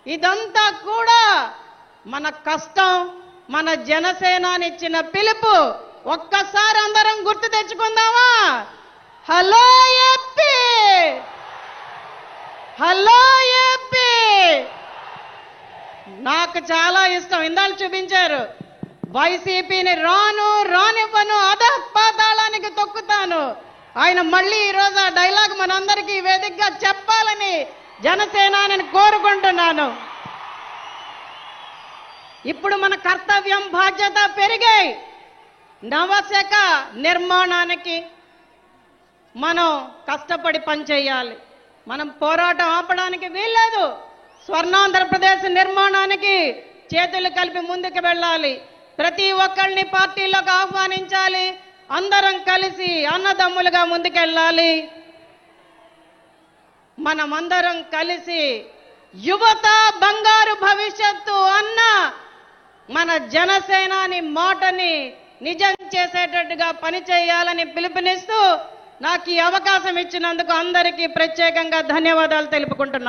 ఇదంతా కూడా మన కష్టం, మన జనసేనానిచ్చిన పిలుపు. ఒక్కసారి అందరం గుర్తు తెచ్చుకుందామా? Hello AP, hello AP. నాకు చాలా ఇష్టం. ఇందాక చూపించారు, వైసీపీని రానివ్వను, అధపాతాళానికి తొక్కుతాను. ఆయన మళ్ళీ ఈరోజు ఆ డైలాగ్ మనందరికీ వేదికగా చెప్పాలని జనసేనాని కోరుకుంటున్నాను. ఇప్పుడు మన కర్తవ్యం, బాధ్యత పెరిగాయి. నవశక నిర్మాణానికి మనం కష్టపడి పనిచేయాలి. మనం పోరాటం ఆపడానికి వీల్లేదు. స్వర్ణాంధ్రప్రదేశ్ నిర్మాణానికి చేతులు కలిపి ముందుకు వెళ్ళాలి. ప్రతి ఒక్కరిని పార్టీలోకి ఆహ్వానించాలి. అందరం కలిసి అన్నదమ్ములుగా ముందుకెళ్ళాలి. మనమందరం కలిసి యువత బంగారు భవిష్యత్తు అన్న మన జనసేనాని మాటని నిజం చేసేటట్టుగా పనిచేయాలని పిలుపునిస్తూ నాకు ఈ అవకాశం ఇచ్చినందుకు అందరికీ ప్రత్యేకంగా ధన్యవాదాలు తెలుపుకుంటున్నాను.